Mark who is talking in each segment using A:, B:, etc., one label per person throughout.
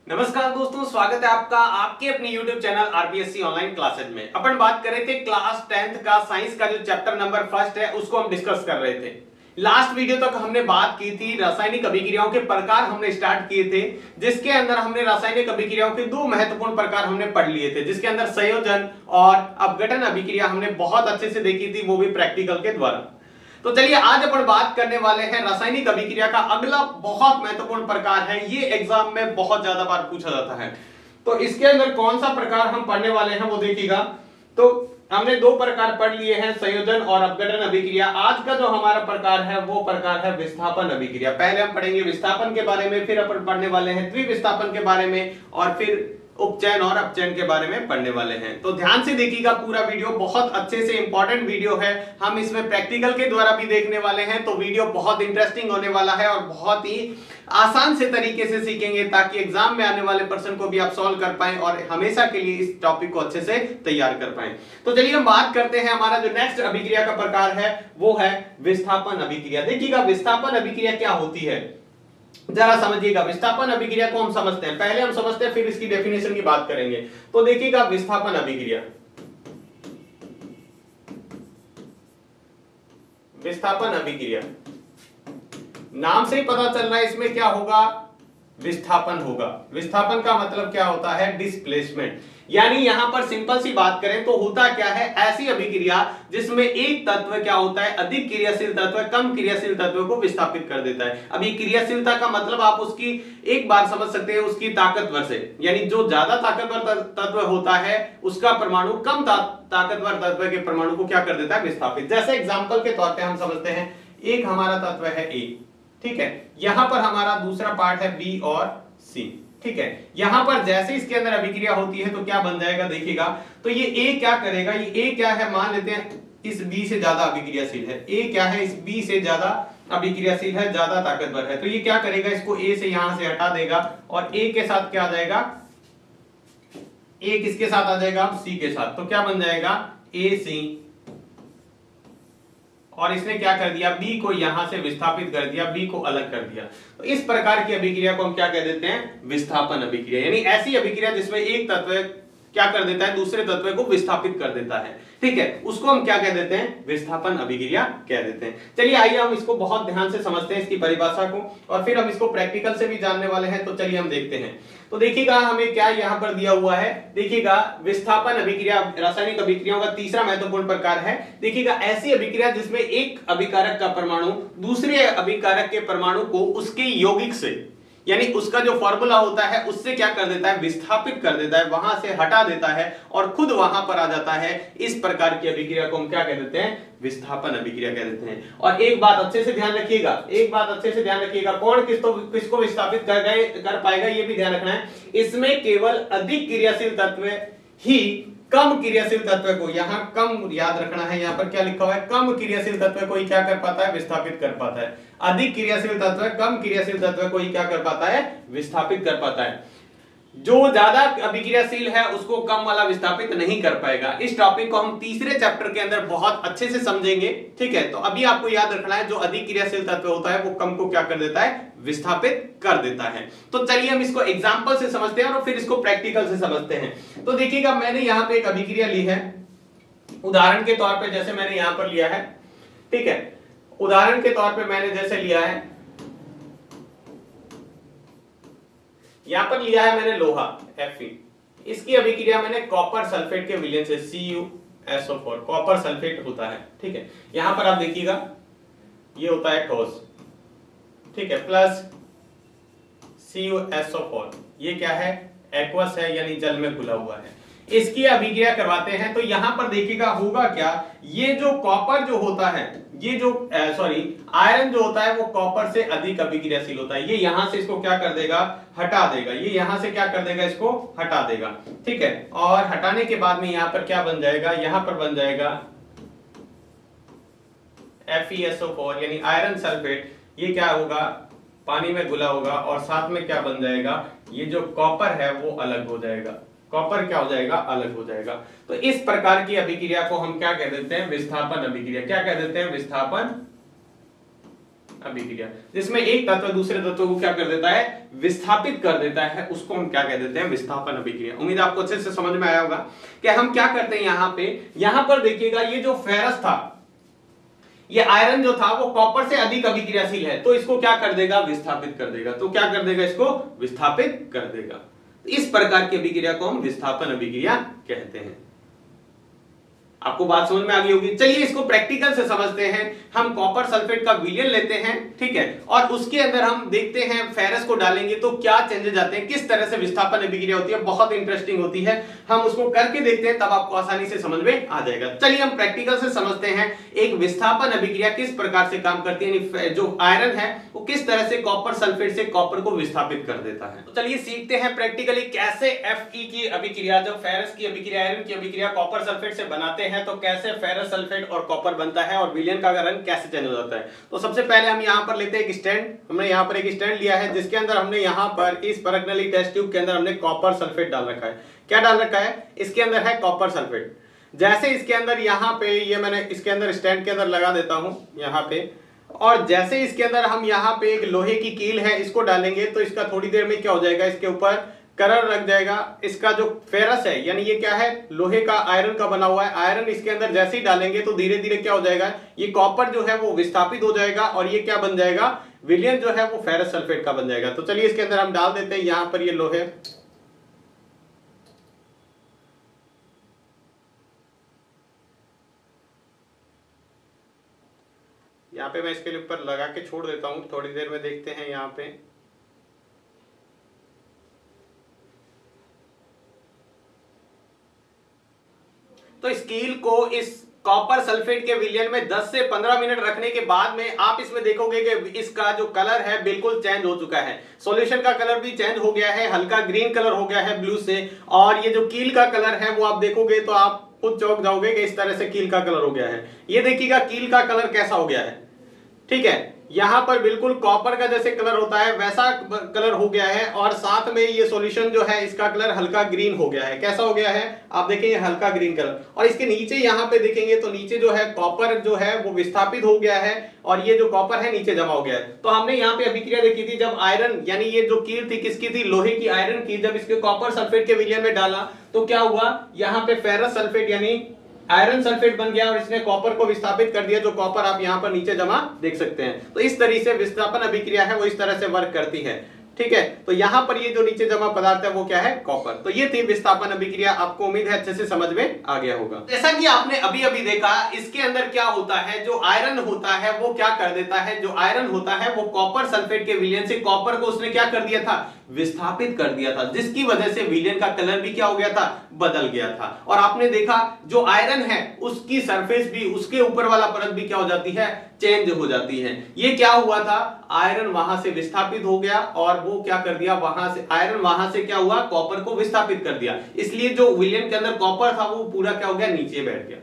A: नमस्कार दोस्तों, स्वागत है आपका आपके अपने YouTube channel RPSC online classes में। अपन बात कर रहे थे क्लास 10th का साइंस का जो चैप्टर नंबर फर्स्ट है उसको हम डिस्कस कर रहे थे। लास्ट वीडियो तक हमने बात की थी रासायनिक अभिक्रियाओं के प्रकार हमने स्टार्ट किए थे, जिसके अंदर हमने रासायनिक अभिक्रियाओं के दो महत्वपूर्ण प्रकार हमने पढ़ लिए थे, जिसके अंदर संयोजन और अपघटन अभिक्रिया हमने बहुत अच्छे से देखी थी, वो भी प्रैक्टिकल के द्वारा। तो चलिए आज अपन बात करने वाले हैं रासायनिक अभिक्रिया का अगला बहुत महत्वपूर्ण प्रकार है। ये एग्जाम में बहुत ज्यादा बार पूछा जाता है। तो इसके अंदर कौन सा प्रकार हम पढ़ने वाले हैं वो देखिएगा। तो हमने दो प्रकार पढ़ लिए हैं, संयोजन और अपघटन अभिक्रिया। आज का जो हमारा प्रकार है वो प्रकार है विस्थापन अभिक्रिया। पहले हम पढ़ेंगे विस्थापन के बारे में, फिर अपन पढ़ने वाले हैं द्विविस्थापन के बारे में, और फिर उपचयन और अपचयन के बारे में पढ़ने वाले हैं। तो ध्यान से देखिएगा, पूरा वीडियो बहुत अच्छे से इंपॉर्टेंट वीडियो है। हम इसमें प्रैक्टिकल के द्वारा भी देखने वाले हैं, तो वीडियो बहुत इंटरेस्टिंग होने वाला है और बहुत ही आसान से तरीके से सीखेंगे, ताकि एग्जाम में आने वाले प्रश्न को भी आप सॉल्व कर पाएं और हमेशा के लिए इस टॉपिक को अच्छे से तैयार कर पाएं। तो चलिए हम बात करते हैं। हमारा जो नेक्स्ट अभिक्रिया का प्रकार है वो है विस्थापन अभिक्रिया। देखिएगा विस्थापन अभिक्रिया क्या होती है, जरा समझिएगा। विस्थापन अभिक्रिया को हम समझते हैं, पहले हम समझते हैं फिर इसकी डेफिनेशन की बात करेंगे। तो देखिएगा विस्थापन अभिक्रिया, विस्थापन अभिक्रिया नाम से ही पता चल रहा है इसमें क्या होगा, विस्थापन होगा। विस्थापन का मतलब क्या होता है, डिस्प्लेसमेंट। यानी यहां पर सिंपल सी बात करें तो होता क्या है, ऐसी अभिक्रिया जिसमें एक तत्व क्या होता है, अधिक क्रियाशील तत्व कम क्रियाशील तत्व को विस्थापित कर देता है। अब ये क्रियाशीलता का मतलब आप उसकी एक बार समझ सकते हैं उसकी ताकतवर से, यानी जो ज्यादा ताकतवर तत्व होता है उसका परमाणु कम ताकतवर तत्व के परमाणु को क्या कर देता है, विस्थापित। जैसे एग्जाम्पल के तौर पर हम समझते हैं, एक हमारा तत्व है ए, ठीक है, यहां पर हमारा दूसरा पार्ट है बी और सी, ठीक है। यहां पर जैसे इसके अंदर अभिक्रिया होती है तो क्या बन जाएगा, देखिएगा। तो ये ए क्या करेगा, ये ए क्या है, मान लेते हैं इस बी से ज्यादा अभिक्रियाशील है। ए क्या है, इस बी से ज्यादा अभिक्रियाशील है, ज्यादा ताकतवर है। तो ये क्या करेगा, इसको ए से यहां से हटा देगा और ए के साथ क्या आ जाएगा, ए किसके साथ आ जाएगा, सी के साथ। तो क्या बन जाएगा, ए सी, और इसने क्या कर दिया, बी को यहां से विस्थापित कर दिया, बी को अलग कर दिया। तो इस प्रकार की अभिक्रिया को हम क्या कह देते हैं, विस्थापन अभिक्रिया। यानी ऐसी अभिक्रिया जिसमें एक तत्व क्या कर देता है, दूसरे तत्व को विस्थापित कर देता है, ठीक है, उसको हम क्या कह देते हैं, विस्थापन अभिक्रिया कह देते हैं। चलिए आइए हम इसको बहुत ध्यान से समझते हैं, इसकी परिभाषा को, और फिर हम इसको प्रैक्टिकल से भी जानने वाले हैं। तो चलिए हम देखते हैं। तो देखिएगा हमें क्या यहाँ पर दिया हुआ है, देखिएगा विस्थापन अभिक्रिया रासायनिक अभिक्रियाओं का तीसरा महत्वपूर्ण प्रकार है। देखिएगा ऐसी अभिक्रिया जिसमें एक अभिकारक का परमाणु दूसरे अभिकारक के परमाणु को उसके यौगिक से, यानी उसका जो फॉर्मूला होता है उससे क्या कर देता है, विस्थापित कर देता है, वहां से हटा देता है और खुद वहां पर आ जाता है। इस प्रकार की अभिक्रिया को हम क्या कह देते हैं, विस्थापन अभिक्रिया कह देते हैं। और एक बात अच्छे से ध्यान रखिएगा, एक बात अच्छे से ध्यान रखिएगा, कौन किसको विस्थापित कर पाएगा ये भी ध्यान रखना है। इसमें केवल अधिक क्रियाशील तत्व ही कम क्रियाशील तत्व को, यहां कम याद रखना है, यहां पर क्या लिखा हुआ है, कम क्रियाशील तत्व को ही क्या कर पाता है, विस्थापित कर पाता है। अधिक क्रियाशील तत्व कम क्रियाशील तत्व को ही क्या कर पाता है, विस्थापित कर पाता है। जो ज्यादा अभिक्रियाशील है उसको कम वाला विस्थापित नहीं कर पाएगा। इस टॉपिक को हम तीसरे चैप्टर के अंदर बहुत अच्छे से समझेंगे, ठीक है। तो अभी आपको याद रखना है, जो अधिक क्रियाशील तत्व होता है वो कम को क्या कर देता है, विस्थापित कर देता है। तो चलिए हम इसको एग्जांपल से समझते हैं और फिर इसको प्रैक्टिकल से समझते हैं। तो देखिएगा मैंने यहां पे एक अभिक्रिया ली है, उदाहरण के तौर पे जैसे मैंने यहां पर लिया है, ठीक है, उदाहरण के तौर पे मैंने जैसे लिया है, यहां पर लिया है मैंने लोहा Fe, इसकी अभिक्रिया मैंने कॉपर सल्फेट के विलयन से CuSO4, कॉपर सल्फेट होता है, ठीक है। यहां पर आप देखिएगा ये होता है ठोस, ठीक है, प्लस CuSO4, ये क्या है, एक्वस है, यानी जल में घुला हुआ है। इसकी अभिक्रिया करवाते हैं तो यहां पर देखिएगा होगा क्या, ये जो कॉपर जो होता है, ये जो आयरन जो होता है वो कॉपर से अधिक अभिक्रियाशील होता है। ये यहां से इसको क्या कर देगा, हटा देगा, ये यहां से क्या कर देगा, इसको हटा देगा, ठीक है। और हटाने के बाद में यहां पर क्या बन जाएगा, यहां पर बन जाएगा FeSO4 यानी आयरन सल्फेट। ये क्या होगा, पानी में घुला होगा और साथ में क्या बन जाएगा, ये जो कॉपर है वो अलग हो जाएगा, कॉपर क्या हो जाएगा, अलग हो जाएगा। तो इस प्रकार की अभिक्रिया को हम क्या कह देते हैं, विस्थापन अभिक्रिया। क्या कह देते हैं, विस्थापन अभिक्रिया, जिसमें एक तत्व दूसरे तत्व को क्या कर देता है, विस्थापित कर देता है, उसको हम क्या कह देते हैं, विस्थापन अभिक्रिया। उम्मीद आपको अच्छे से समझ में आया होगा कि हम क्या करते हैं यहां पर देखिएगा, ये जो फेरस था, ये आयरन जो था वो कॉपर से अधिक अभिक्रियाशील है, तो इसको क्या कर देगा, विस्थापित कर देगा। तो क्या कर देगा, इसको विस्थापित कर देगा। इस प्रकार की अभिक्रिया को हम विस्थापन अभिक्रिया कहते हैं। आपको बात समझ में आ गई होगी। चलिए इसको प्रैक्टिकल से समझते हैं। हम कॉपर सल्फेट का विलयन लेते हैं, ठीक है, और उसके अंदर हम देखते हैं फेरस को डालेंगे तो क्या चेंजेस आते हैं, किस तरह से विस्थापन अभिक्रिया होती है, बहुत इंटरेस्टिंग होती है। हम उसको करके देखते हैं, तब आपको आसानी से समझ में आ जाएगा। चलिए हम प्रैक्टिकल से समझते हैं एक विस्थापन अभिक्रिया किस प्रकार से काम करती है, जो आयरन है वो किस तरह से कॉपर सल्फेट से कॉपर को विस्थापित कर देता है। तो चलिए सीखते हैं प्रैक्टिकली कैसे Fe की अभिक्रिया, जो फेरस की अभिक्रिया आयरन की अभिक्रिया कॉपर सल्फेट से बनाते हैं, तो कैसे फेरस सल्फेट और कॉपर बनता है और विलयन का रंग कैसे चेंज हो जाता है। तो सबसे पहले हम यहां पर लेते हैं एक स्टैंड। हमने यहां पर एक स्टैंड लिया है जिसके अंदर हमने यहां पर इस परगनली टेस्ट ट्यूब के अंदर हमने कॉपर सल्फेट डाल रखा है। क्या डाल रखा है, इसके अंदर है कॉपर सल्फेट। जैसे इसके अंदर यहां पे ये मैंने इसके अंदर स्टैंड के अंदर लगा देता हूं यहां पे, और जैसे इसके अंदर हम यहाँ पे एक लोहे की कील है इसको डालेंगे तो इसका थोड़ी देर में क्या हो जाएगा, इसके ऊपर कलर लग जाएगा। इसका जो फेरस है, यानी ये क्या है, लोहे का आयरन का बना हुआ है, आयरन इसके अंदर जैसे ही डालेंगे तो धीरे धीरे क्या हो जाएगा, ये कॉपर जो है वो विस्थापित हो जाएगा और ये क्या बन जाएगा, विलयन जो है वो फेरस सल्फेट का बन जाएगा। तो चलिए इसके अंदर हम डाल देते हैं यहां पर ये लोहे, यहाँ पे मैं इसके ऊपर लगा के छोड़ देता हूं, थोड़ी देर में देखते हैं यहाँ पे। तो इस कील को इस कॉपर सल्फेट के विलयन में 10 से 15 मिनट रखने के बाद में आप इसमें देखोगे कि इसका जो कलर है बिल्कुल चेंज हो चुका है। सॉल्यूशन का कलर भी चेंज हो गया है, हल्का ग्रीन कलर हो गया है ब्लू से, और ये जो कील का कलर है वो आप देखोगे तो आप खुद चौंक जाओगे कि इस तरह से कील का कलर हो गया है। ये देखिएगा कील का कलर कैसा हो गया है, ठीक है, यहां पर बिल्कुल कॉपर का जैसे कलर होता है वैसा कलर हो गया है, और साथ में ये सॉल्यूशन जो है इसका कलर हल्का ग्रीन हो गया है। कैसा हो गया है, आप देखें ये हल्का ग्रीन कलर, और इसके नीचे यहां पे देखेंगे तो नीचे जो है कॉपर जो है वो विस्थापित हो गया है और ये जो कॉपर है नीचे जमा हो गया है। तो हमने यहाँ पे अभिक्रिया देखी थी, जब आयरन यानी ये जो कील थी किसकी थी, लोहे की आयरन की, जब इसके कॉपर सल्फेट के विलयन में डाला तो क्या हुआ, यहाँ पे फेरस सल्फेट यानी आयरन सल्फेट बन गया और इसने कॉपर को विस्थापित कर दिया, जो कॉपर आप यहां पर नीचे जमा देख सकते हैं। तो इस तरीके से विस्थापन अभिक्रिया है वो इस तरह से वर्क करती है, ठीक है। तो यहां पर ये जो नीचे जमा पदार्थ है वो क्या है, कॉपर। तो ये थी विस्थापन अभिक्रिया, आपको उम्मीद है अच्छे से समझ में आ गया होगा। जैसा कि आपने अभी अभी देखा, इसके अंदर क्या होता है, जो आयरन होता है वो क्या कर देता है, जो आयरन होता है वो कॉपर सल्फेट के विलयन से कॉपर को उसने क्या कर दिया था, विस्थापित कर दिया था, जिसकी वजह से विलयन का कलर भी क्या हो गया था, बदल गया था। और आपने देखा जो आयरन है उसकी सरफेस भी, उसके ऊपर वाला परत भी क्या हो जाती है, चेंज हो जाती है। ये क्या हुआ था, आयरन वहां से विस्थापित हो गया और वो क्या कर दिया, वहां से आयरन वहां से क्या हुआ, कॉपर को विस्थापित कर दिया, इसलिए जो विलयन के अंदर कॉपर था वो पूरा क्या हो गया, नीचे बैठ गया,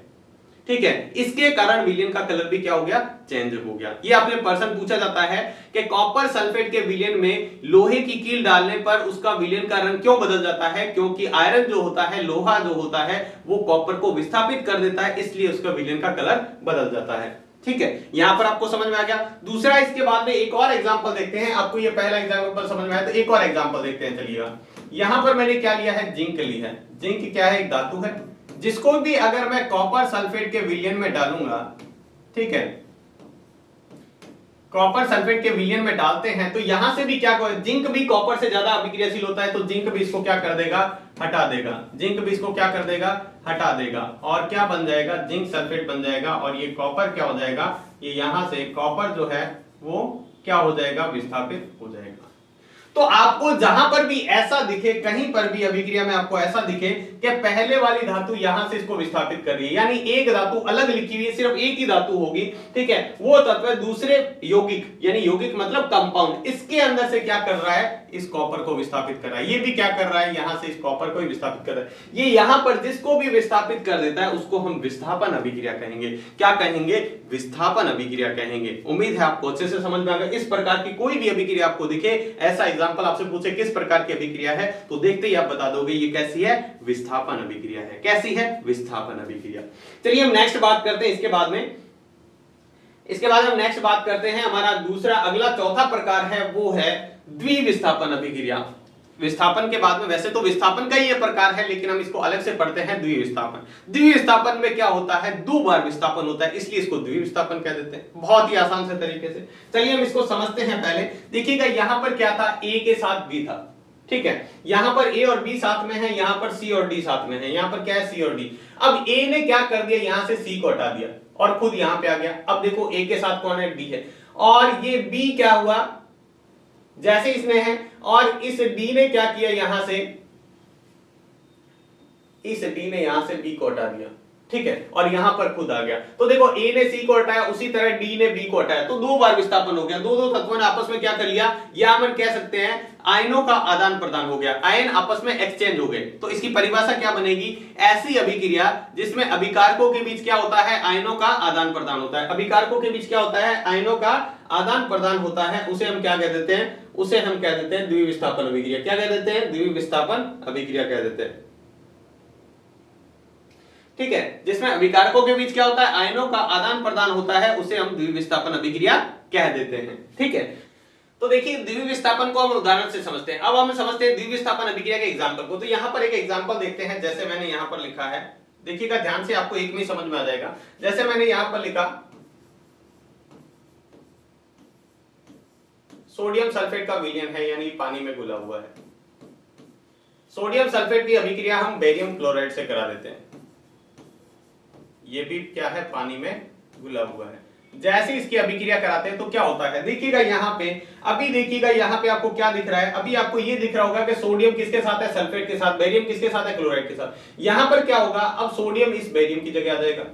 A: ठीक है। इसके कारण विलयन का कलर भी क्या हो गया, चेंज हो गया। ये आपने प्रश्न पूछा जाता है कि कॉपर सल्फेट के विलयन में लोहे की कील डालने पर उसका विलयन का रंग क्यों बदल जाता है, क्योंकि आयरन जो होता है, लोहा जो होता है वो कॉपर को विस्थापित कर देता है, इसलिए उसका विलयन का कलर बदल जाता है, ठीक है। यहां पर आपको समझ में आ गया। दूसरा, इसके बाद में एक और एग्जांपल देखते हैं। आपको ये पहला एग्जांपल समझ में आया तो एक और एग्जांपल देखते हैं। चलिएगा, यहां पर मैंने क्या लिया है, जिंक ली है। जिंक क्या है, एक धातु है, जिसको भी अगर मैं कॉपर सल्फेट के विलयन में डालूंगा, ठीक है, कॉपर सल्फेट के विलयन में डालते हैं तो यहां से भी क्या, जिंक भी कॉपर से ज्यादा अभिक्रियाशील होता है, तो जिंक भी इसको क्या कर देगा, हटा देगा। जिंक भी इसको क्या कर देगा, हटा देगा, और क्या बन जाएगा, जिंक सल्फेट बन जाएगा, और ये कॉपर क्या हो जाएगा, ये यहां से कॉपर जो है वो क्या हो जाएगा, विस्थापित हो जाएगा। तो आपको जहां पर भी ऐसा दिखे, कहीं पर भी अभिक्रिया में आपको ऐसा दिखे कि पहले वाली धातु यहां से इसको विस्थापित कर रही है, यानी एक धातु अलग लिखी हुई है, सिर्फ एक ही धातु होगी, ठीक है, वो तत्व दूसरे यौगिक, यानी यौगिक मतलब कंपाउंड, इसके अंदर से क्या कर रहा है, इस कॉपर को विस्थापित कर रहा है। ये भी क्या कर रहा है, यहां से इस कॉपर को भी विस्थापित कर रहा है। ये यहां पर जिसको भी विस्थापित कर देता है उसको हम विस्थापन अभिक्रिया कहेंगे। क्या कहेंगे, विस्थापन अभिक्रिया कहेंगे। उम्मीद है आपको अच्छे से समझ में आ गया। इस प्रकार की कोई भी अभिक्रिया आपको दिखे, ऐसा एग्जांपल आपसे पूछे किस प्रकार की अभिक्रिया है, तो देखते ही आप बता दोगे ये कैसी है, विस्थापन अभिक्रिया है। कैसी है, विस्थापन अभिक्रिया। चलिए हम नेक्स्ट बात करते हैं इसके बाद में। इसके बाद हम नेक्स्ट बात करते हैं, हमारा दूसरा अगला चौथा प्रकार है वो है द्विविस्थापन अभिक्रिया। विस्थापन के बाद में, वैसे तो विस्थापन का ही ये प्रकार है, लेकिन हम इसको अलग से पढ़ते हैं द्विविस्थापन। द्विविस्थापन में क्या होता है, दो बार विस्थापन होता है, इसलिए इसको द्विविस्थापन कह देते हैं, बहुत ही आसान से तरीके से। चलिए हम इसको समझते हैं। पहले देखिएगा यहां पर क्या था, ए के साथ बी था, ठीक है, यहां पर ए और बी साथ में है, यहां पर सी और डी साथ में है, यहां पर क्या है सी और डी। अब ए ने क्या कर दिया, यहां से सी को हटा दिया और खुद यहां पे आ गया। अब देखो ए के साथ कौन है, डी है, और ये बी क्या हुआ, जैसे इसने है, और इस डी ने क्या किया, यहां से इस डी ने यहां से बी को हटा दिया, ठीक है, और यहां पर खुद आ गया। तो देखो ए ने सी को हटाया, उसी तरह डी ने बी को हटाया, तो दो बार विस्थापन हो गया, दो दो तत्वों ने आपस में क्या कर लिया, या हम कह सकते हैं आयनों का आदान प्रदान हो गया, आयन आपस में एक्सचेंज हो गए। तो इसकी परिभाषा क्या बनेगी, ऐसी अभिक्रिया जिसमें अभिकारकों के बीच क्या होता है, आयनों का आदान प्रदान होता है। अभिकारकों के बीच क्या होता है, आयनों का आदान प्रदान होता है, उसे हम क्या कह देते हैं, उसे हम कह देते हैं द्विविस्थापन अभिक्रिया। क्या कह देते हैं, द्विविस्थापन अभिक्रिया कह देते हैं, ठीक है, जिसमें अभिकारकों के बीच क्या होता है, आयनों का आदान प्रदान होता है, उसे हम द्विविस्थापन अभिक्रिया कह देते हैं, ठीक है। तो देखिए द्विविस्थापन को हम उदाहरण से समझते हैं। अब हम समझते हैं द्विविस्थापन अभिक्रिया के एग्जांपल को। तो यहां पर एक एग्जांपल देखते हैं, जैसे मैंने यहां पर लिखा है, देखिएगा ध्यान से, आपको एक में ही समझ में आ जाएगा। जैसे मैंने यहां पर लिखा सोडियम सल्फेट का विलयन है, यानी पानी में घुला हुआ है। सोडियम सल्फेट की अभिक्रिया हम बेरियम क्लोराइड से करा देते हैं, ये भी क्या है, पानी में घुला हुआ है। जैसे इसकी अभिक्रिया कराते हैं तो क्या होता है, देखिएगा यहां पे, अभी देखिएगा यहां पे आपको क्या दिख रहा है, अभी आपको ये दिख रहा होगा कि सोडियम किसके साथ है, सल्फेट के साथ, बेरियम किसके साथ है, क्लोराइड के साथ। यहां पर क्या होगा, अब सोडियम इस बेरियम की जगह आ जाएगा,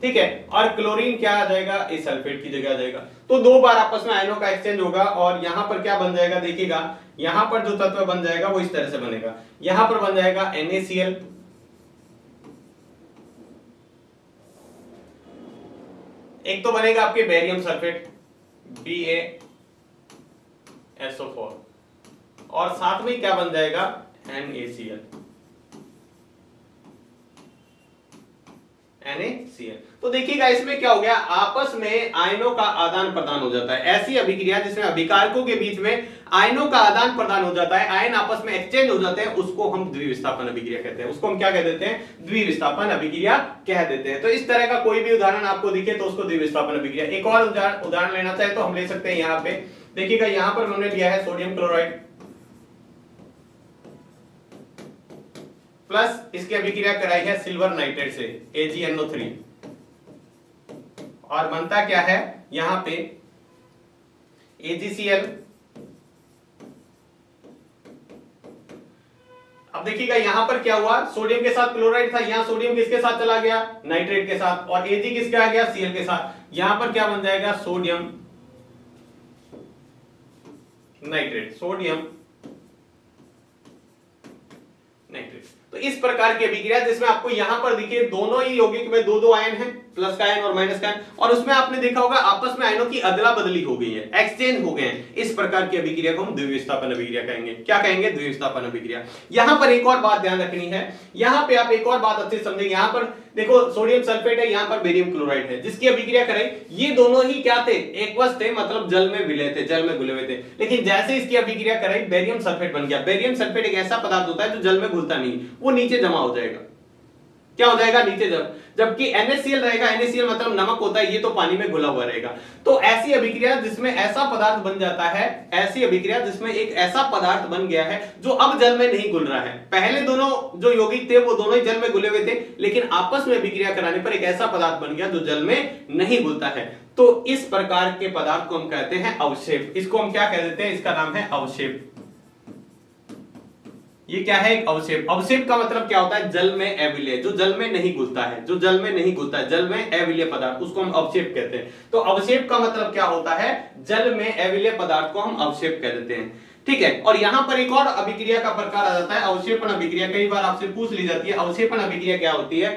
A: ठीक है, और क्लोरीन क्या आ जाएगा, इस सल्फेट की जगह आ जाएगा। तो दो बार आपस में आयनों का एक्सचेंज होगा, और यहां पर क्या बन जाएगा, देखिएगा यहां पर जो तत्व बन जाएगा वो इस तरह से बनेगा। यहां पर बन जाएगा NaCl, एक तो बनेगा आपके बेरियम सल्फेट BaSO4, और साथ में क्या बन जाएगा, NaCl। तो देखिएगा इसमें क्या हो गया, आपस में आयनों का आदान प्रदान हो जाता है। ऐसी अभिक्रिया जिसमें अभिकारकों के बीच में आयनों का आदान प्रदान हो जाता है, आयन आपस में एक्सचेंज हो जाते हैं, उसको हम द्विविस्थापन अभिक्रिया कहते हैं। उसको हम क्या कह देते हैं, द्विविस्थापन अभिक्रिया कह देते हैं। तो इस तरह का कोई भी उदाहरण आपको दिखे तो उसको द्विविस्थापन अभिक्रिया। एक और उदाहरण लेना चाहे तो हम ले सकते हैं, यहाँ पे देखिएगा, यहाँ पर हमने लिया है सोडियम क्लोराइड प्लस इसकी अभिक्रिया कराई है सिल्वर नाइट्रेट से AgNO3, और बनता क्या है, यहां पे AgCl। अब देखिएगा यहां पर क्या हुआ, सोडियम के साथ क्लोराइड था, यहां सोडियम किसके साथ चला गया, नाइट्रेट के साथ, और Ag किसके आ गया, Cl के साथ। यहां पर क्या बन जाएगा, सोडियम नाइट्रेट, सोडियम नाइट्रेट। तो इस प्रकार की अभिक्रिया जिसमें आपको यहां पर देखिए दोनों ही यौगिक में दो दो आयन है, प्लस का आयन और माइनस का आयन, और उसमें आपने देखा होगा आपस में आयनों की अदला बदली हो गई है, एक्सचेंज हो गए हैं। इस प्रकार की अभिक्रिया को हम द्विविस्थापन अभिक्रिया कहेंगे। क्या कहेंगे, द्विविस्थापन अभिक्रिया। यहां पर एक और बात ध्यान रखनी है, यहां पे आप एक और बात अच्छे से समझेंगे। यहां पर देखो सोडियम सल्फेट है, यहां पर बेरियम क्लोराइड है, जिसकी अभिक्रिया कराई, ये दोनों ही क्या थे, एक्वस थे, मतलब जल में विलय थे, जल में घुले हुए थे। लेकिन जैसे इसकी अभिक्रिया कराई, बेरियम सल्फेट बन गया। बेरियम सल्फेट एक ऐसा पदार्थ होता है जो जल में घुलता नहीं, वो नीचे जमा हो जाएगा। क्या हो जाएगा, नीचे जबकि NaCl रहेगा, NaCl मतलब नमक होता है, ये तो पानी में घुला हुआ रहेगा। तो ऐसी अभिक्रिया जिसमें ऐसा पदार्थ बन जाता है, ऐसी अभिक्रिया जिसमें एक ऐसा पदार्थ बन गया है जो अब जल में नहीं घुल रहा है। पहले दोनों जो यौगिक थे वो दोनों ही जल में घुले हुए थे, लेकिन आपस में अभिक्रिया कराने पर एक ऐसा पदार्थ बन गया जो जल में नहीं घुलता है। तो इस प्रकार के पदार्थ को हम कहते हैं अवक्षेप। इसको हम क्या कह देते हैं, इसका नाम है अवक्षेप। ये क्या है, एक अवक्षेप। अवक्षेप का मतलब क्या होता है, जल में अविलय, जो जल में नहीं घुलता है, जो जल में नहीं घुलता है, जल में अविलय पदार्थ, उसको हम अवक्षेप कहते हैं। तो अवक्षेप का मतलब क्या होता है, जल में अविलय पदार्थ को हम अवक्षेप कह देते हैं, ठीक है। और यहां पर एक और अभिक्रिया का प्रकार आ जाता है, अवक्षेपण अभिक्रिया। कई बार आपसे पूछ ली जाती है अवक्षेपण अभिक्रिया क्या होती है,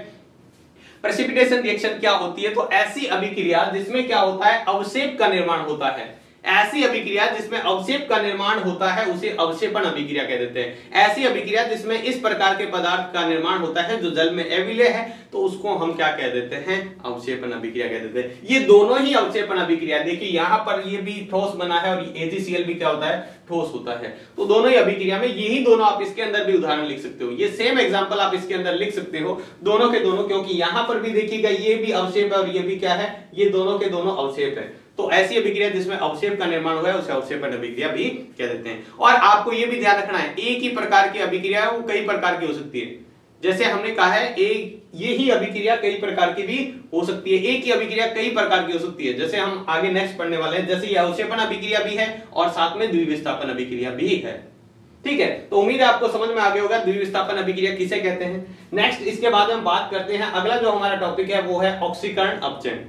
A: प्रेसिपिटेशन रिएक्शन क्या होती है। तो ऐसी अभिक्रिया जिसमें क्या होता है, अवक्षेप का निर्माण होता है, ऐसी अभिक्रिया जिसमें अवक्षेप का निर्माण होता है उसे अवक्षेपण अभिक्रिया कह देते हैं। ऐसी अभिक्रिया जिसमें इस प्रकार के पदार्थ का निर्माण होता है जो जल में अविलेय है तो उसको हम क्या कह देते हैं, अवक्षेपण अभिक्रिया कह देते हैं। ये दोनों ही अवक्षेपण अभिक्रिया, देखिए यहां पर ये भी ठोस बना है और AgCl भी क्या होता है, ठोस होता है। तो दोनों ही अभिक्रिया में यही दोनों आप इसके अंदर भी उदाहरण लिख सकते हो, ये सेम एग्जांपल आप इसके अंदर लिख सकते हो दोनों के दोनों, क्योंकि यहां पर भी देखिएगा ये भी अवक्षेप है और ये भी क्या है, ये दोनों के दोनों अवक्षेप है। तो ऐसी अभिक्रिया जिसमें अवक्षेप का निर्माण हुआ है उसे अवक्षेपण अभिक्रिया भी कह देते हैं। और आपको यह भी ध्यान रखना है, एक ही प्रकार की अभिक्रिया है वो कई प्रकार की हो सकती है। जैसे हमने कहा है ये ही अभिक्रिया कई प्रकार की भी हो सकती है, एक ही अभिक्रिया कई प्रकार की हो सकती है। जैसे हम आगे नेक्स्ट पढ़ने वाले हैं, जैसे ये अवक्षेपण अभिक्रिया भी है और साथ में द्विविस्थापन अभिक्रिया भी है। ठीक है, तो उम्मीद है आपको समझ में आ गया होगा द्विविस्थापन अभिक्रिया किसे कहते हैं। नेक्स्ट इसके बाद हम बात करते हैं, अगला जो हमारा टॉपिक है वो है ऑक्सीकरण अपचयन।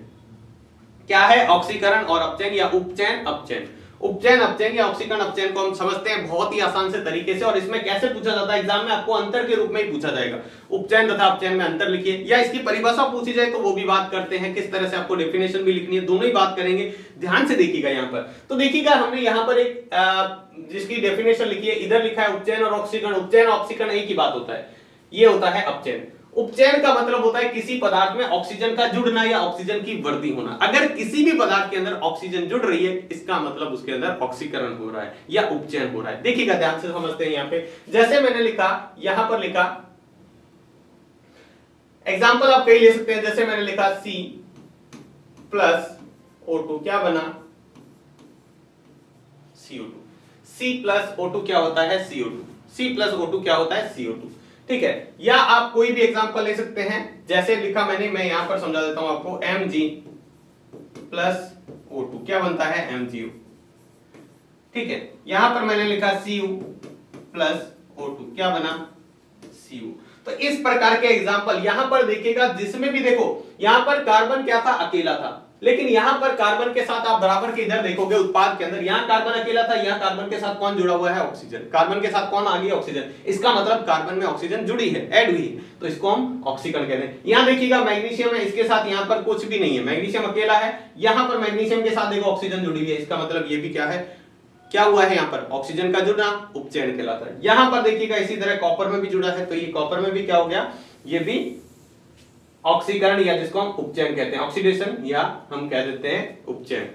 A: क्या है ऑक्सीकरण और अपचयन या उपचयन अपचयन। उपचयन अपचयन या ऑक्सीकरण अपचयन को हम समझते हैं बहुत ही आसान से तरीके से, और इसमें कैसे पूछा जाता है एग्जाम में, आपको अंतर के रूप में ही पूछा जाएगा। उपचयन तथा अपचयन में अंतर लिखिए, या इसकी परिभाषा पूछी जाए तो वो भी बात करते हैं, किस तरह से आपको डेफिनेशन भी लिखनी है, दोनों ही बात करेंगे। ध्यान से देखिएगा यहाँ पर, तो देखिएगा हमने यहाँ पर एक जिसकी डेफिनेशन लिखी है, इधर लिखा है उपचयन और ऑक्सीकरण। उपचयन और ऑक्सीकरण एक ही बात होता है, ये होता है अपचयन। उपचयन का मतलब होता है किसी पदार्थ में ऑक्सीजन का जुड़ना या ऑक्सीजन की वृद्धि होना। अगर किसी भी पदार्थ के अंदर ऑक्सीजन जुड़ रही है इसका मतलब उसके अंदर ऑक्सीकरण हो रहा है या उपचयन हो रहा है। देखिएगा ध्यान से समझते हैं यहाँ पे, जैसे मैंने लिखा, यहां पर लिखा एग्जाम्पल आप कई ले सकते हैं। जैसे मैंने लिखा C+O2 क्या बना, CO2। C+O2 क्या होता है, CO2। C+O2 क्या होता है, CO2। ठीक है, या आप कोई भी एग्जांपल ले सकते हैं, जैसे लिखा मैंने, मैं यहां पर समझा देता हूं आपको। Mg+O2 क्या बनता है, MgO। ठीक है, यहां पर मैंने लिखा Cu+O2 क्या बना, Cu। तो इस प्रकार के एग्जांपल यहां पर देखिएगा, जिसमें भी देखो यहां पर कार्बन क्या था, अकेला था, लेकिन यहां पर कार्बन के साथ आप बराबर के इधर देखोगे उत्पाद के अंदर, यहां कार्बन अकेला था, यहां कार्बन के साथ कौन जुड़ा हुआ है, ऑक्सीजन। कार्बन के साथ कौन आ गया, ऑक्सीजन। इसका मतलब कार्बन में ऑक्सीजन जुड़ी है, ऐड हुई है, तो इसको हम ऑक्सीकरण कहते हैं। यहां देखिएगा मैग्नीशियम है, इसके साथ यहां पर कुछ भी नहीं है, मैग्नीशियम अकेला है, यहां पर मैग्नीशियम के साथ देखो ऑक्सीजन जुड़ी हुई है, इसका मतलब ये भी क्या है, क्या हुआ है, यहां पर ऑक्सीजन का जुड़ना उपचयन कहलाता है। यहां पर देखिएगा इसी तरह कॉपर में भी जुड़ा है, तो ये कॉपर में भी क्या हो गया, ये भी ऑक्सीकरण या जिसको हम उपचयन कहते हैं, ऑक्सीडेशन या हम कह देते हैं उपचयन।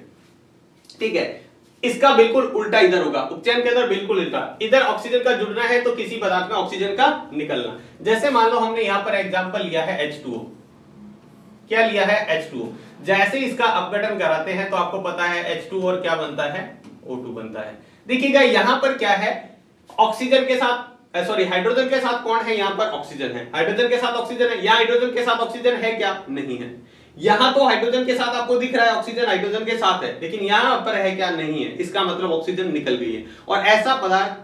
A: ठीक है, इसका बिल्कुल उल्टा इधर होगा, उपचयन के अंदर बिल्कुल उल्टा। इधर ऑक्सीजन का जुड़ना है तो किसी पदार्थ में ऑक्सीजन का निकलना। जैसे मान लो हमने यहां पर एग्जांपल लिया है H2O, क्या लिया है, H2O। जैसे इसका अपघटन कराते हैं तो आपको पता है H2 और क्या बनता है, O2 बनता है। देखिएगा यहां पर क्या है, ऑक्सीजन के साथ सॉरी हाइड्रोजन के साथ कौन है, यहां पर ऑक्सीजन है, हाइड्रोजन के साथ ऑक्सीजन है, यहां हाइड्रोजन के साथ ऑक्सीजन है क्या, नहीं है। यहां तो हाइड्रोजन के साथ आपको दिख रहा है ऑक्सीजन हाइड्रोजन के साथ है, लेकिन यहां पर है क्या, नहीं है, इसका मतलब ऑक्सीजन निकल गई है। और ऐसा पदार्थ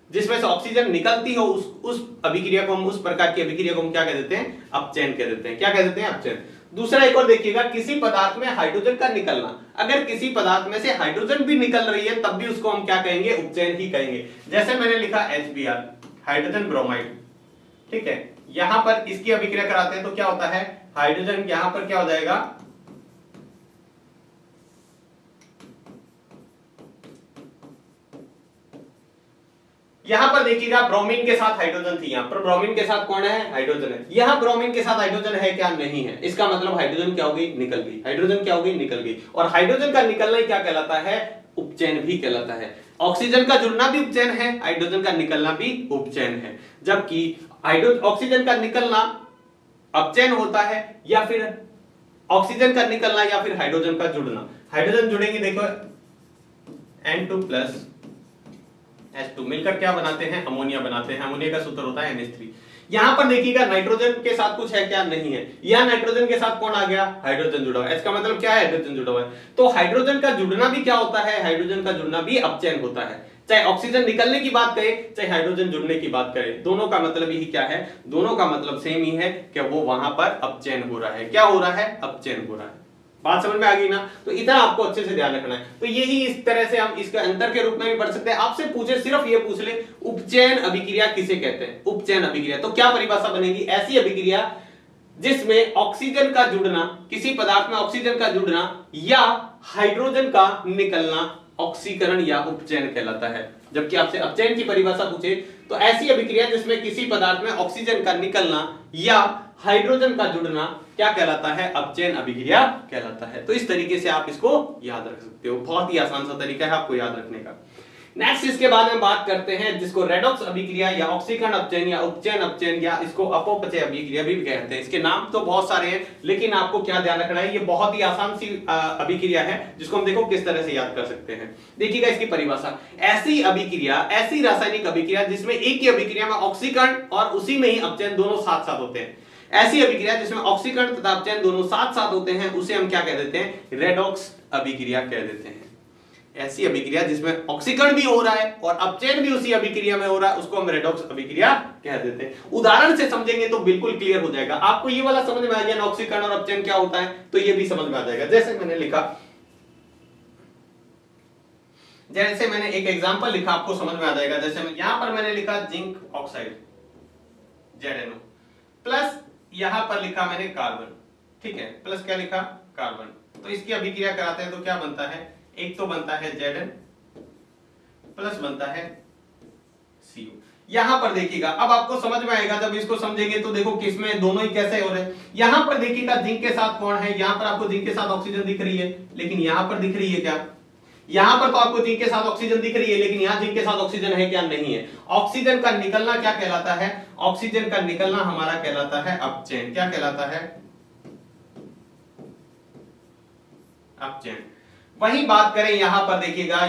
A: जिसमें से ऑक्सीजन निकलती हो उस अभिक्रिया को हम, उस प्रकार की अभिक्रिया को हम क्या कह देते हैं, अपचयन कह देते हैं। क्या कह देते हैं, अपचयन। दूसरा एक और देखिएगा, किसी पदार्थ में हाइड्रोजन का निकलना, अगर किसी पदार्थ में से हाइड्रोजन भी निकल रही है तब भी उसको हम क्या कहेंगे, उपचयन ही कहेंगे। जैसे मैंने लिखा HBr, हाइड्रोजन ब्रोमाइड। ठीक है, यहां पर इसकी अभिक्रिया कराते हैं तो क्या होता है, हाइड्रोजन यहां पर क्या हो जाएगा, यहां पर देखिएगा ब्रोमीन के साथ हाइड्रोजन थी, यहां पर ब्रोमीन के साथ कौन है, हाइड्रोजन है। यहां ब्रोमीन के साथ हाइड्रोजन है क्या, नहीं है, इसका मतलब हाइड्रोजन क्या हो गई, निकल गई। हाइड्रोजन क्या हो गई, निकल गई। और हाइड्रोजन का निकलना ही क्या कहलाता है, उपचयन भी कहलाता है। ऑक्सीजन का जुड़ना भी उपचयन है, हाइड्रोजन का निकलना भी उपचयन है। जबकि ऑक्सीजन का निकलना अपचयन होता है, या फिर ऑक्सीजन का निकलना या फिर हाइड्रोजन का जुड़ना। हाइड्रोजन जुड़ेंगे, देखो N2+ H2 मिलकर क्या बनाते हैं, अमोनिया बनाते हैं। अमोनिया का सूत्र होता है NH3। यहां पर देखिएगा नाइट्रोजन के साथ कुछ है क्या, नहीं है। यहां नाइट्रोजन के साथ कौन आ गया, हाइड्रोजन जुड़ा हुआ है। इसका मतलब क्या है, हाइड्रोजन जुड़ा हुआ है। तो हाइड्रोजन का जुड़ना भी क्या होता है, हाइड्रोजन का जुड़ना भी अपचयन होता है। चाहे ऑक्सीजन निकलने की बात करें, चाहे हाइड्रोजन जुड़ने की बात करें, दोनों का मतलब ही क्या है, दोनों का मतलब सेम ही है कि वो वहां पर अपचयन हो रहा है। क्या हो रहा है, अपचयन हो रहा है। बात समझ में आ गई ना। तो इतना आपको अच्छे से ध्यान रखना है। तो यही इस तरह से हम इसके अंतर के रूप में भी पढ़ सकते हैं। आपसे पूछे, सिर्फ ये पूछ ले, उपचयन अभिक्रिया किसे कहते हैं, उपचयन अभिक्रिया, तो क्या परिभाषा बनेगी, ऐसी अभिक्रिया जिसमें ऑक्सीजन का जुड़ना, किसी पदार्थ में ऑक्सीजन का जुड़ना या हाइड्रोजन का निकलना ऑक्सीकरण या उपचयन कहलाता है। जबकि आपसे अपचयन की परिभाषा पूछे तो ऐसी अभिक्रिया जिसमें किसी पदार्थ में ऑक्सीजन का निकलना या हाइड्रोजन का जुड़ना क्या कहलाता है, अपचयन अभिक्रिया कहलाता है। तो इस तरीके से आप इसको याद रख सकते हो, बहुत ही आसान सा तरीका है आपको याद रखने का। नेक्स्ट इसके बाद में बात करते हैं जिसको रेडॉक्स अभिक्रिया या ऑक्सीकरण अपचयन या उपचयन अपचयन या इसको अपचय अभिक्रिया भी कहते हैं। इसके नाम तो बहुत सारे हैं, लेकिन आपको क्या ध्यान रखना है, ये बहुत ही आसान सी अभिक्रिया है जिसको हम देखो किस तरह से याद कर सकते हैं। देखिएगा इसकी परिभाषा, ऐसी अभिक्रिया, ऐसी रासायनिक अभिक्रिया जिसमें एक ही अभिक्रिया में ऑक्सीकरण और उसी में ही अपचयन दोनों साथ साथ होते हैं। ऐसी अभिक्रिया जिसमें ऑक्सीकरण तथा अपचयन दोनों साथ साथ होते हैं उसे हम क्या कह देते हैं, रेडॉक्स अभिक्रिया कह देते हैं। ऐसी अभिक्रिया जिसमें ऑक्सीकरण भी हो रहा है और अपचयन भी उसी अभिक्रिया में हो रहा है उसको हम रेडॉक्स अभिक्रिया कह देते हैं। उदाहरण से समझेंगे तो बिल्कुल क्लियर हो जाएगा आपको, ये वाला समझ में आ गया ना ऑक्सीकरण और अपचयन क्या होता है, तो ये भी समझ में आ जाएगा। जैसे मैंने एक एग्जांपल लिखा आपको समझ में आ जाएगा। जैसे यहां पर मैंने लिखा जिंक ऑक्साइड ZnO प्लस यहां पर लिखा मैंने कार्बन, ठीक है, प्लस क्या लिखा, कार्बन। तो इसकी अभिक्रिया कराते हैं तो क्या बनता है, एक तो बनता है Zn प्लस बनता है CO। यहां पर देखिएगा, अब आपको समझ में आएगा जब इसको समझेंगे तो देखो किसमें दोनों ही कैसे हो रहे हैं। यहां पर देखिएगा जिंक के साथ कौन है, यहां पर आपको जिंक के साथ ऑक्सीजन दिख रही है, लेकिन यहां पर दिख रही है क्या, यहां पर तो आपको जिंक के साथ ऑक्सीजन दिख रही है, लेकिन यहां जिंक के साथ ऑक्सीजन है क्या, नहीं है। ऑक्सीजन का निकलना क्या कहलाता है, ऑक्सीजन का निकलना हमारा कहलाता है अपचयन। क्या कहलाता है, अपचयन। वही बात करें यहां पर देखिएगा,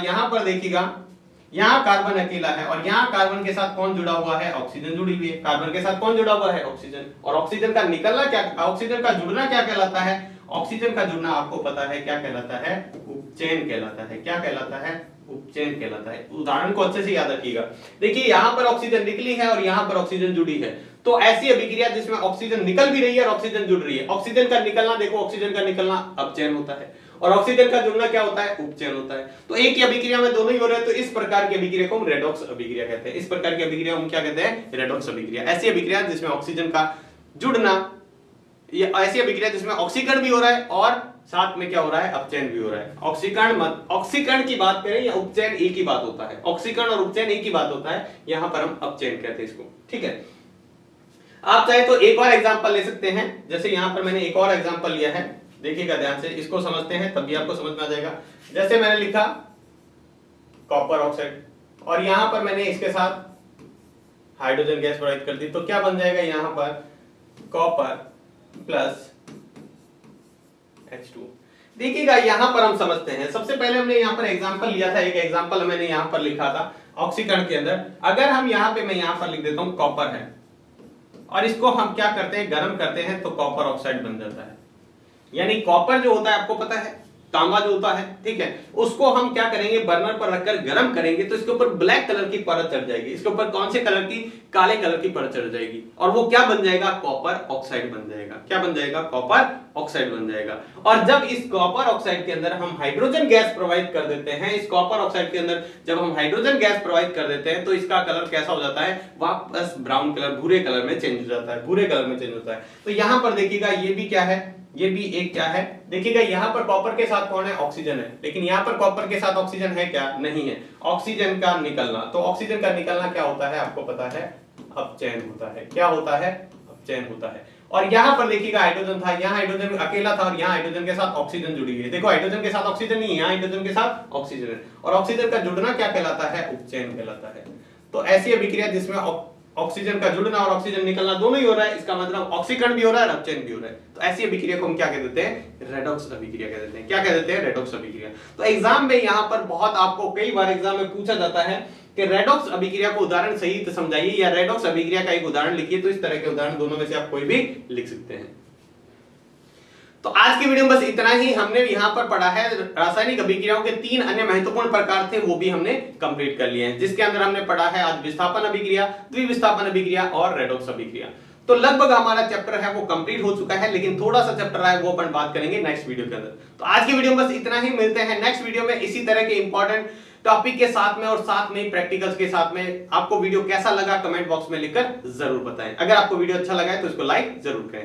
A: यहां कार्बन अकेला है और यहां कार्बन के साथ कौन जुड़ा हुआ है, ऑक्सीजन जुड़ी हुई है। कार्बन के साथ कौन जुड़ा हुआ है, ऑक्सीजन। और ऑक्सीजन का निकलना क्या, ऑक्सीजन का जुड़ना क्या कहलाता है, ऑक्सीजन का जुड़ना आपको पता है क्या कहलाता है, उपचयन कहलाता है। क्या कहलाता है, उपचयन कहलाता है। उदाहरण को अच्छे से याद रखिएगा। देखिए यहां पर ऑक्सीजन निकली है और यहां पर ऑक्सीजन जुड़ी है, तो ऐसी अभिक्रिया जिसमें ऑक्सीजन निकल भी रही है और ऑक्सीजन जुड़ रही है। ऑक्सीजन का निकलना देखो, ऑक्सीजन का निकलना अपचयन होता है और ऑक्सीजन का जुड़ना क्या होता है, उपचयन होता है। तो एक ही अभिक्रिया में दोनों ही हो रहे हैं, तो इस प्रकार की अभिक्रिया को हम रेडॉक्स अभिक्रिया कहते हैं। इस प्रकार की अभिक्रिया हम क्या कहते हैं, रेडॉक्स अभिक्रिया। ऐसी अभिक्रिया जिसमें ऑक्सीजन का जुड़ना, ये ऐसी अभिक्रिया जिसमें ऑक्सीकरण भी हो रहा है और साथ में क्या हो रहा है, अपचयन भी हो रहा है। ऑक्सीकरण की बात करें या उपचयन एक ही बात होता है, ऑक्सीकरण और उपचयन एक ही बाते होता है, यहां पर हम अपचयन कहते हैं इसको, ठीक है। आप चाहे तो एक और एग्जांपल ले सकते हैं, जैसे यहां पर मैंने एक और एग्जांपल लिया है, देखिएगा ध्यान से, इसको समझते हैं तभी आपको समझ में आ जाएगा। जैसे मैंने लिखा कॉपर ऑक्साइड और यहां पर मैंने इसके साथ हाइड्रोजन गैस प्रोवाइड कर दी, तो क्या बन जाएगा, यहां पर कॉपर प्लस H2। देखिएगा यहां पर हम समझते हैं, सबसे पहले हमने यहां पर एग्जांपल लिया था, एक एग्जांपल मैंने यहां पर लिखा था ऑक्सीकरण के अंदर। अगर हम यहां पे, मैं यहां पर लिख देता हूं कॉपर है और इसको हम क्या करते हैं, गर्म करते हैं तो कॉपर ऑक्साइड बन जाता है। यानी कॉपर जो होता है आपको पता है, तांबा जो होता है, ठीक है, उसको हम क्या करेंगे, बर्नर पर रखकर गर्म करेंगे तो इसके ऊपर ब्लैक कलर की परत चढ़ जाएगी, इसके ऊपर कौन से कलर की, काले कलर की परत चढ़ जाएगी और वो क्या बन जाएगा, कॉपर ऑक्साइड बन जाएगा। क्या बन जाएगा, कॉपर ऑक्साइड बन जाएगा। और जब इस कॉपर ऑक्साइड के अंदर हम हाइड्रोजन गैस प्रोवाइड कर देते हैं, इस कॉपर ऑक्साइड के अंदर जब हम हाइड्रोजन गैस प्रोवाइड कर देते हैं तो इसका कलर कैसा हो जाता है, वापस ब्राउन कलर, भूरे कलर में चेंज हो जाता है, भूरे कलर में चेंज होता है। तो यहां पर देखिएगा ये भी क्या है, ये भी एक क्या है, देखिएगा यहां पर कॉपर के साथ कौन है, ऑक्सीजन है, लेकिन यहां पर कॉपर के साथ ऑक्सीजन है क्या, नहीं है। ऑक्सीजन का निकलना, तो ऑक्सीजन का निकलना क्या होता है, आपको पता है, अपचयन होता है। क्या होता है, अपचयन होता है। और यहां पर देखिएगा हाइड्रोजन था, यहां हाइड्रोजन अकेला था और यहां हाइड्रोजन के साथ ऑक्सीजन जुड़ी है। देखो हाइड्रोजन के साथ ऑक्सीजन नहीं है, यहां हाइड्रोजन के साथ ऑक्सीजन है और ऑक्सीजन का जुड़ना क्या कहलाता है, उपचयन कहलाता है। तो ऐसी अभिक्रिया जिसमें ऑक्सीजन का जुड़ना और ऑक्सीजन निकलना दोनों ही हो रहा है, इसका मतलब ऑक्सीकरण भी हो रहा है और अपचयन भी हो रहा है। तो ऐसी अभिक्रिया को हम क्या कह देते हैं, रेडॉक्स अभिक्रिया कह देते हैं। क्या कह देते हैं, रेडॉक्स अभिक्रिया। तो एग्जाम में यहां पर बहुत आपको कई बार एग्जाम में पूछा जाता है कि रेडॉक्स अभिक्रिया को उदाहरण सहित समझाइए या रेडॉक्स अभिक्रिया का एक उदाहरण लिखिए। तो इस तरह के उदाहरण दोनों में से आप कोई भी लिख सकते हैं। तो आज की वीडियो में बस इतना ही। हमने यहां पर पढ़ा है रासायनिक अभिक्रियाओं के 3 अन्य महत्वपूर्ण प्रकार थे, वो भी हमने कंप्लीट कर लिए हैं, जिसके अंदर हमने पढ़ा है आज विस्थापन अभिक्रिया, द्विविस्थापन अभिक्रिया और रेडॉक्स अभिक्रिया। तो लगभग हमारा चैप्टर है वो कंप्लीट हो चुका है, लेकिन थोड़ा सा चैप्टर है वो अपन बात करेंगे नेक्स्ट वीडियो के अंदर। तो आज की वीडियो में बस इतना ही, मिलते हैं नेक्स्ट वीडियो में इसी तरह के इंपॉर्टेंट टॉपिक के साथ में और साथ में प्रैक्टिकल्स के साथ में। आपको वीडियो कैसा लगा कमेंट बॉक्स में लिखकर जरूर बताएं। अगर आपको वीडियो अच्छा लगा है तो इसको लाइक जरूर करें।